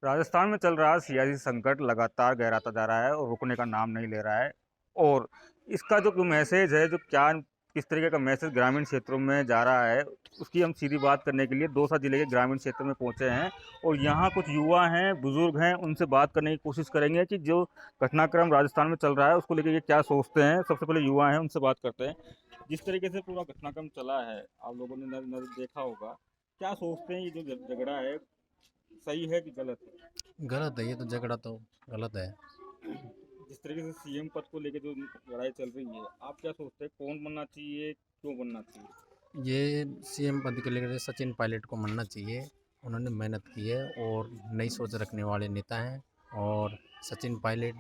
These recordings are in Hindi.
राजस्थान में चल रहा सियासी संकट लगातार गहराता जा रहा है और रुकने का नाम नहीं ले रहा है। और इसका जो मैसेज है, जो क्या किस तरीके का मैसेज ग्रामीण क्षेत्रों में जा रहा है, उसकी हम सीधी बात करने के लिए दौसा जिले के ग्रामीण क्षेत्र में पहुंचे हैं। और यहाँ कुछ युवा हैं, बुजुर्ग हैं, उनसे बात करने की कोशिश करेंगे कि जो घटनाक्रम राजस्थान में चल रहा है उसको लेकर ये क्या सोचते हैं। सबसे पहले युवा हैं, उनसे बात करते हैं। जिस तरीके से पूरा घटनाक्रम चला है, आप लोगों ने देखा होगा, क्या सोचते हैं? ये जो झगड़ा है, सही है कि गलत है? गलत है, ये तो झगड़ा तो गलत है। जिस तरीके से सीएम पद को लेकर जो लड़ाई चल रही है, आप क्या सोचते हैं, कौन बनना चाहिए, क्यों बनना चाहिए? ये सीएम पद के लिए सचिन पायलट को मानना चाहिए। उन्होंने मेहनत की है और नई सोच रखने वाले नेता हैं। और सचिन पायलट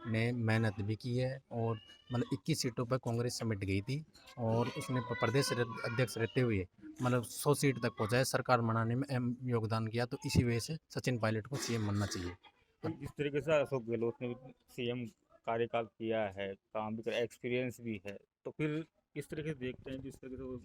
ने मेहनत भी की है और मतलब 21 सीटों पर कांग्रेस समेट गई थी और उसने प्रदेश अध्यक्ष रहते हुए मतलब 100 सीट तक पहुंचा है, सरकार बनाने में अहम योगदान किया। तो इसी वजह से सचिन पायलट को सीएम बनना चाहिए। तो जिस तरीके से अशोक गहलोत ने सीएम कार्यकाल किया है, काम भी कर, एक्सपीरियंस भी है, तो फिर किस तरीके से देखते हैं जिस तरीके से वो?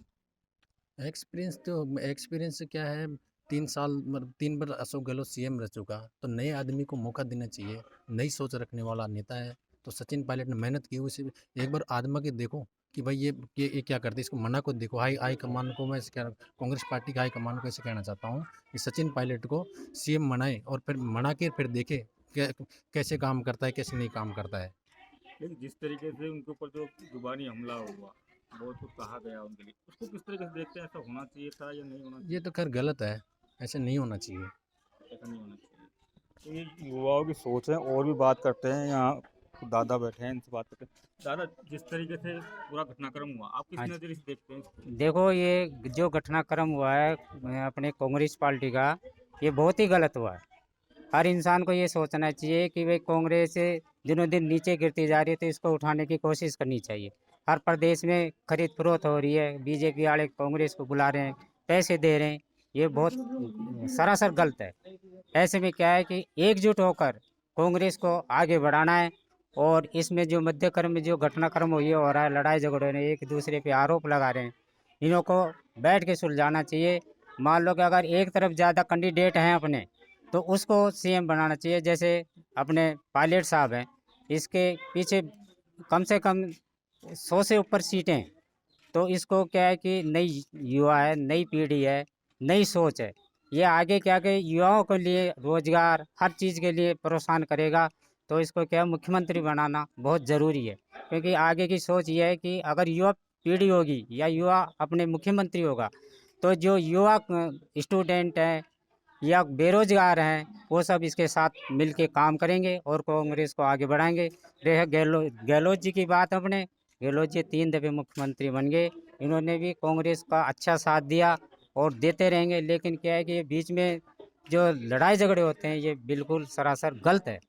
एक्सपीरियंस क्या है, 3 साल मतलब 3 बार अशोक गहलोत सीएम रह चुका, तो नए आदमी को मौका देना चाहिए। नई सोच रखने वाला नेता है। तो सचिन पायलट ने मेहनत की, उसे एक बार आजमा के देखो कि भाई ये क्या करते हैं। इसको मना को देखो, हाई हाई कमान को मैं कांग्रेस पार्टी का हाई कमान को ऐसे कहना चाहता हूँ कि सचिन पायलट को सीएम बनाए और फिर मना के फिर देखे कैसे काम करता है, कैसे नहीं काम करता है। लेकिन जिस तरीके से उनके ऊपर जो जुबानी हमला हुआ, बहुत कुछ कहा गया उनके लिए, उसको किस तरीके से देखते हैं? ऐसा होना चाहिए था या नहीं होना ये चाहिए? तो खैर गलत है, ऐसे नहीं होना चाहिए। ऐसा नहीं होना चाहिए। तो ये युवाओं की सोच है। और भी बात करते हैं, यहाँ दादा बैठे हैं, इनसे बात करते हैं। दादा, जिस तरीके से पूरा घटनाक्रम हुआ, आप किस हाँ नज़रिए से देखते हैं इसको? देखो, ये जो घटनाक्रम हुआ है अपने कांग्रेस पार्टी का, ये बहुत ही गलत हुआ है। हर इंसान को ये सोचना चाहिए कि भाई कांग्रेस दिनों दिन नीचे गिरती जा रही है, तो इसको उठाने की कोशिश करनी चाहिए। हर प्रदेश में खरीद फरोख्त हो रही है, बीजेपी वाले कांग्रेस को बुला रहे हैं, पैसे दे रहे हैं। ये बहुत सरासर गलत है। ऐसे में क्या है कि एकजुट होकर कांग्रेस को आगे बढ़ाना है। और इसमें जो मध्यक्रम में जो घटनाक्रम हो ये हो रहा है, लड़ाई झगड़े ने एक दूसरे पे आरोप लगा रहे हैं, इन्हों को बैठ के सुलझाना चाहिए। मान लो कि अगर एक तरफ ज़्यादा कैंडिडेट हैं अपने, तो उसको सीएम बनाना चाहिए। जैसे अपने पायलट साहब हैं, इसके पीछे कम से कम 100 से ऊपर सीटें हैं। तो इसको क्या है कि नई युवा है, नई पीढ़ी है, नई सोच है। ये आगे क्या के युवाओं के लिए रोजगार हर चीज़ के लिए प्रोत्साहन करेगा। तो इसको क्या है, मुख्यमंत्री बनाना बहुत ज़रूरी है। क्योंकि आगे की सोच ये है कि अगर युवा पीढ़ी होगी या युवा अपने मुख्यमंत्री होगा, तो जो युवा स्टूडेंट हैं या बेरोजगार हैं, वो सब इसके साथ मिल के काम करेंगे और कांग्रेस को आगे बढ़ाएंगे। रहे गहलोत जी की बात, अपने गहलोत जी 3 दफ़े मुख्यमंत्री बन गए। इन्होंने भी कांग्रेस का अच्छा साथ दिया और देते रहेंगे। लेकिन क्या है कि ये बीच में जो लड़ाई झगड़े होते हैं, ये बिल्कुल सरासर गलत है।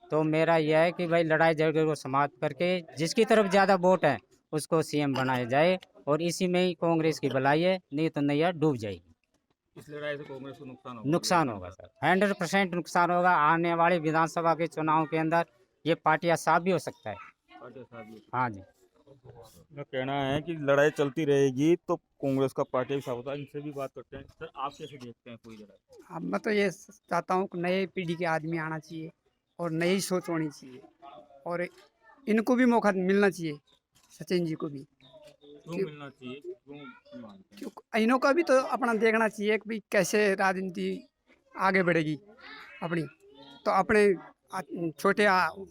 तो मेरा यह है कि भाई लड़ाई झगड़े को समाप्त करके जिसकी तरफ ज़्यादा वोट है उसको सीएम बनाया जाए। और इसी में ही कांग्रेस की भलाई है, नहीं तो नैया डूब जाएगी। इस लड़ाई से कांग्रेस को नुकसान होगा, ये नुकसान कहना होगा चाहते सर, 100% नुकसान होगा। आने वाले विधानसभा के चुनाव के अंदर ये पार्टियां साफ भी हो सकता है। हैं पार्टी साथ भी? हाँ जी। का कहना है कि लड़ाई चलती रहेगी तो कांग्रेस का पार्टी भी साफ होता है। इनसे भी बात करते हैं। सर, आप कैसे देखते हैं पूरी लड़ाई? अब मैं तो ये चाहता हूँ कि नए पीढ़ी के आदमी आना चाहिए और नई सोच होनी चाहिए और इनको भी मौका मिलना चाहिए, सचिन जी को भी। क्यों क्यों मिलना चाहिए, क्यों मानते हैं? क्यों इन्हों का भी तो अपना देखना चाहिए कि भाई कैसे राजनीति आगे बढ़ेगी अपनी। तो अपने छोटे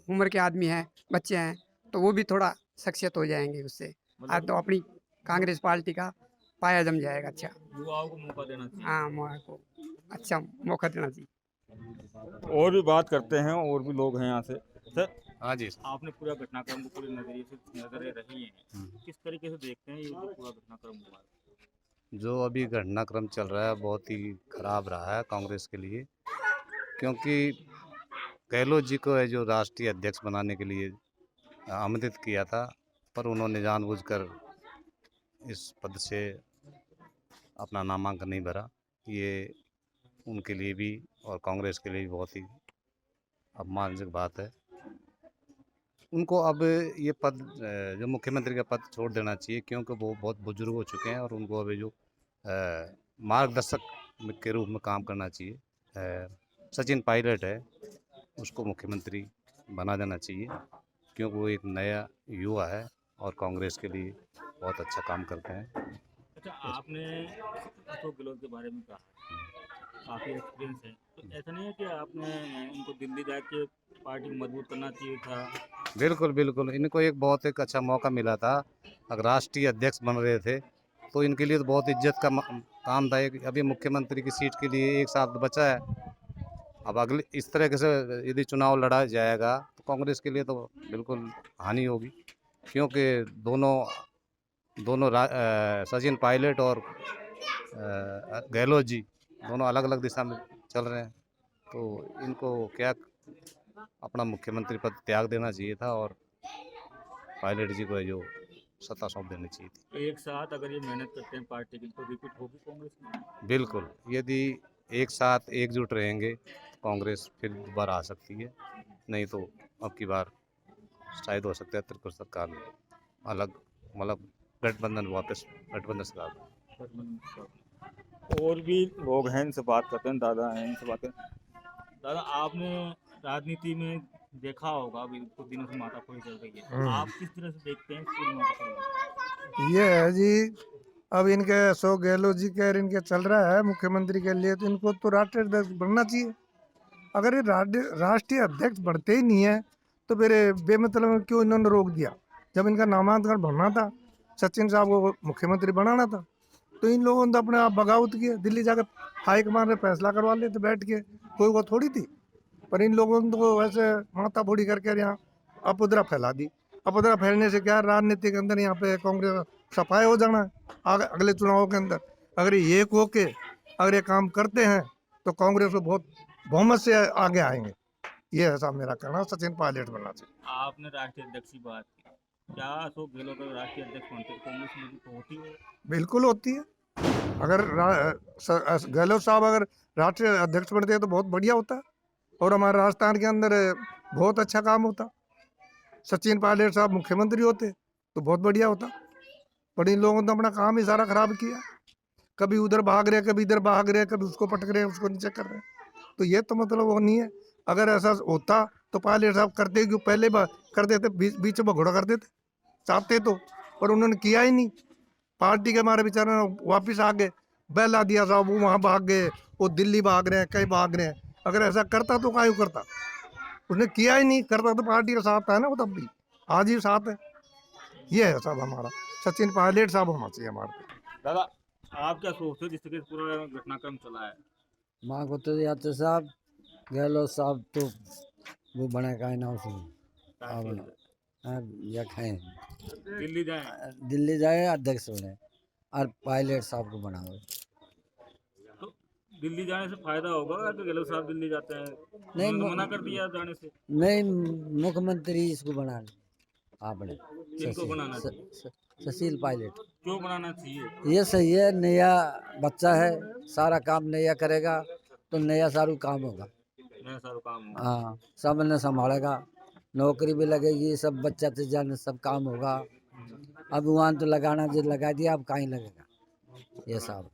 उम्र के आदमी हैं, बच्चे हैं, तो वो भी थोड़ा शख्सियत हो जाएंगे उससे। आज मतलब तो अपनी कांग्रेस पार्टी का पाया जम जाएगा। अच्छा, युवाओं को मौका देना चाहिए। हाँ, मौका को अच्छा मौका देना चाहिए। और भी बात करते हैं, और भी लोग हैं यहाँ से। सर, हाँ जी। आपने पूरा घटनाक्रम को पूरे नजरिए से नजरें रही हैं, किस तरीके से देखते हैं ये जो पूरा घटनाक्रम हुआ है? जो अभी घटनाक्रम चल रहा है बहुत ही खराब रहा है कांग्रेस के लिए, क्योंकि गहलोत जी को है जो राष्ट्रीय अध्यक्ष बनाने के लिए आमंत्रित किया था, पर उन्होंने जानबूझकर इस पद से अपना नामांकन नहीं भरा। ये उनके लिए भी और कांग्रेस के लिए भी बहुत ही अपमानजनक बात है। उनको अब ये पद जो मुख्यमंत्री का पद छोड़ देना चाहिए, क्योंकि वो बहुत बुजुर्ग हो चुके हैं और उनको अभी जो मार्गदर्शक के रूप में काम करना चाहिए। सचिन पायलट है उसको मुख्यमंत्री बना देना चाहिए, क्योंकि वो एक नया युवा है और कांग्रेस के लिए बहुत अच्छा काम करते हैं। अच्छा, आपने अशोक गहलोत के बारे में कहा, काफ़ी एक्सपीरियंस है, तो ऐसा नहीं है कि आपने उनको दिल्ली जाके पार्टी को मजबूत करना चाहिए था? बिल्कुल बिल्कुल, इनको एक बहुत एक अच्छा मौका मिला था। अगर राष्ट्रीय अध्यक्ष बन रहे थे तो इनके लिए तो बहुत इज्जत का काम था। अभी मुख्यमंत्री की सीट के लिए 1 साल बचा है। अब अगले इस तरह से यदि चुनाव लड़ा जाएगा तो कांग्रेस के लिए तो बिल्कुल हानि होगी, क्योंकि दोनों दोनों सचिन पायलट और गहलोत जी दोनों अलग अलग दिशा में चल रहे हैं, तो इनको क्या अपना मुख्यमंत्री पद त्याग देना चाहिए था और पायलट जी को जो सत्ता सौंप देनी चाहिए थी। एक साथ अगर ये मेहनत करते हैं पार्टी की तो रिपीट होगी कांग्रेस में? बिल्कुल, यदि एक साथ एकजुट रहेंगे तो कांग्रेस फिर दोबारा आ सकती है, नहीं तो अब की बार शायद हो सकता है त्रिपुरा सरकार में अलग मतलब गठबंधन वापस गठबंधन सरकार। और भी लोग हैं, इनसे बात करते हैं, दादा हैं, इनसे बात करते हैं। दादा, आपने राजनीति में देखा होगा, अभी कुछ दिनों से माताफोरी चल रही है, आप किस तरह से देखते हैं इस पूरी माताफोरी? ये है जी, अब इनके अशोक गहलोत जी के इनके चल रहा है मुख्यमंत्री के लिए, तो इनको तो राष्ट्रीय अध्यक्ष बनना चाहिए। अगर ये राष्ट्रीय अध्यक्ष बनते ही नहीं है तो फिर बेमतलब में क्यों इन्होंने रोक दिया? जब इनका नामांकन भरना था, सचिन साहब को मुख्यमंत्री बनाना था, तो इन लोगों ने तो अपने आप बगावत किया, दिल्ली जाकर हाईकमान से फैसला करवा लेते बैठ के, कोई वो थोड़ी थी। पर इन लोगों ने तो वैसे माथा फोड़ी करके यहाँ अपउदरा फैला दी। अपउदरा फैलने से क्या, राजनीति के अंदर यहाँ पे कांग्रेस सफाई हो जाना है अगले चुनावों के अंदर। अगर ये एक होके अगर ये काम करते हैं तो कांग्रेस को बहुत बहुमत से आगे आएंगे। ये है साहब मेरा कहना, सचिन पायलट बनना चाहिए। आपने राष्ट्रीय अध्यक्ष की बात की, क्या अशोक गहलोत अगर राष्ट्रीय अध्यक्ष बनते तो कांग्रेस में भी तो होती है? बिल्कुल होती है। अगर गहलोत साहब अगर राष्ट्रीय अध्यक्ष बनते हैं तो बहुत बढ़िया होता है और हमारे राजस्थान के अंदर बहुत अच्छा काम होता। सचिन पायलट साहब मुख्यमंत्री होते तो बहुत बढ़िया होता, पर इन लोगों ने तो अपना काम ही सारा खराब किया। कभी उधर भाग रहे, कभी इधर भाग रहे, कभी उसको पटक रहे, उसको नीचे कर रहे। तो ये तो मतलब वो नहीं है। अगर ऐसा होता तो पायलट साहब करते क्यों? पहले कर देते, बीच में घोड़ा कर देते चाहते तो, पर उन्होंने किया ही नहीं। पार्टी के हमारे बेचारे वापिस आ गए, बहला दिया साहब, वो वहाँ भाग गए, वो दिल्ली भाग रहे हैं, कहीं भाग रहे हैं। अगर ऐसा करता तो क्यों करता? उसने किया ही नहीं। करता तो पार्टी का साथ है ना, वो तब भी आज ही साथ है। ये है साहब हमारा, सचिन पायलट साहब होना चाहिए हमारे। दादा, आप क्या सोचते हो जिस तरीके से पूरा घटनाक्रम चला है? माँ को तो यादव साहब, गहलोत साहब तो वो बने का ना उसमें या खाएं दिल्ली जाए दिल्ली जाए अध्यक्ष बने और पायलट साहब को बनाओ। तो दिल्ली जाने से फायदा होगा कि गहलोत साहब दिल्ली जाते हैं? नहीं, उन्होंने तो मना कर दिया जाने से। नहीं, मुख्यमंत्री इसको बना आपने किनको बनाना चाहिए? सुशील पायलट। क्यों बनाना चाहिए? ये सही है, नया बच्चा है, सारा काम नया करेगा तो नया सारू काम होगा। नया सारा काम होगा। हाँ, सब ने संभालेगा, नौकरी भी लगेगी, सब बच्चा से जान सब काम होगा। अब वहाँ तो लगाना जो लगा दिया, अब कहीं लगेगा ये सब।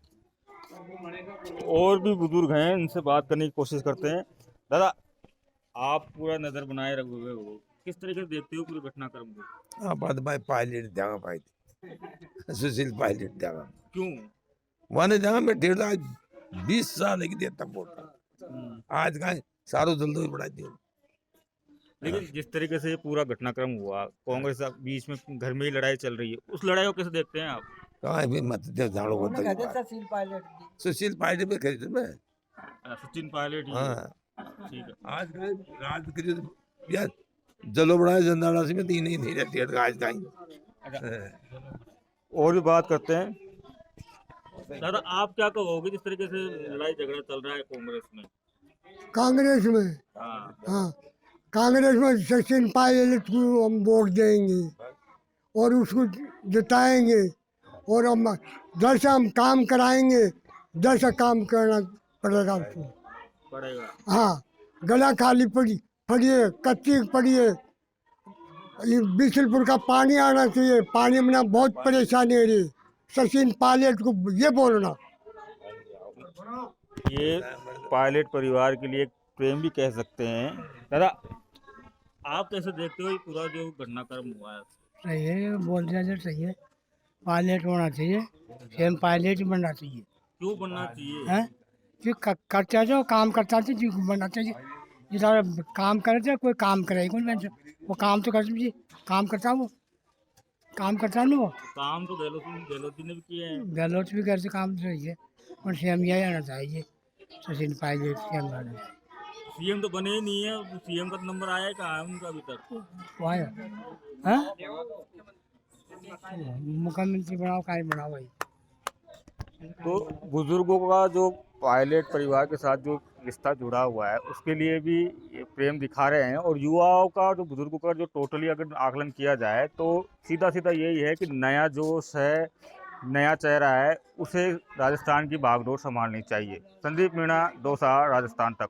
और भी बुजुर्ग हैं, इनसे बात करने की कोशिश करते हैं। दादा, आप पूरा नजर बनाए रखोगे हो, किस तरीके से देखते हो पूरे घटनाक्रम को? हाँ, बात भाई पायलट जागा भाई सुशील पायलट जागा क्यों? वन जगह में 20 साल की देर तक बोलता आज का सारो जल्दी बढ़ा दिया। लेकिन जिस तरीके से ये पूरा घटनाक्रम हुआ, कांग्रेस के बीच में घर में ही लड़ाई चल रही है, उस लड़ाई को कैसे देखते हैं आप? कहाँ भी मत दे झाड़ो होता सुशील पायलट में खरीद में सचिन पायलट ही है। हाँ, ठीक है। आज का राज करी यार जलो बढ़ाए जंदाड़ा से में तीन ही नहीं रहती है आज का ही। और भी बात करते हैं। दादा, आप क्या कहोगे जिस तरीके से लड़ाई झगड़ा चल रहा है कांग्रेस में? कांग्रेस में, हाँ, हाँ, कांग्रेस में सचिन पायलट को हम वोट देंगे और उसको जिताएंगे और हम जैसा हम काम कराएंगे जैसा काम करना पड़ेगा उसको। पड़ेगा। हाँ, गला खाली पड़िए, कच्ची पड़िए, ये बिशलपुर का पानी आना चाहिए, पानी में ना बहुत परेशानी हो रही। सचिन पायलट को ये बोलना। ये पायलट परिवार के लिए प्रेम भी कह सकते हैं। दादा, आप कैसे देखते हो ये पूरा जो घटनाक्रम हुआ है? सही है, बोल दिया जाए सही है। पायलट होना चाहिए, सेम पायलट ही बनना चाहिए। क्यों बनना चाहिए? हैं जो करता जो काम करता था जी बनना चाहिए। ये सारा काम करे थे, कोई काम करे कौन बन वो काम तो कर जी, काम करता वो काम करता ना वो काम तो गहलोत ने भी किए हैं। गहलोत भी घर से काम तो सही है और सीएम यही आना चाहिए, सचिन पायलट सीएम आना चाहिए। सीएम तो बने ही नहीं है, सीएम का तो नंबर आया है कहाँ है उनका अभी तक? वो आया हाँ मुख्यमंत्री बनाओ का बनाओ भाई। तो बुजुर्गों का जो पायलट परिवार के साथ जो रिश्ता जुड़ा हुआ है उसके लिए भी ये प्रेम दिखा रहे हैं। और युवाओं का जो बुजुर्गों का जो टोटली अगर आकलन किया जाए तो सीधा सीधा यही है कि नया जोश है, नया चेहरा है, उसे राजस्थान की बागडोर संभालनी चाहिए। संदीप मीणा, दौसा, राजस्थान तक।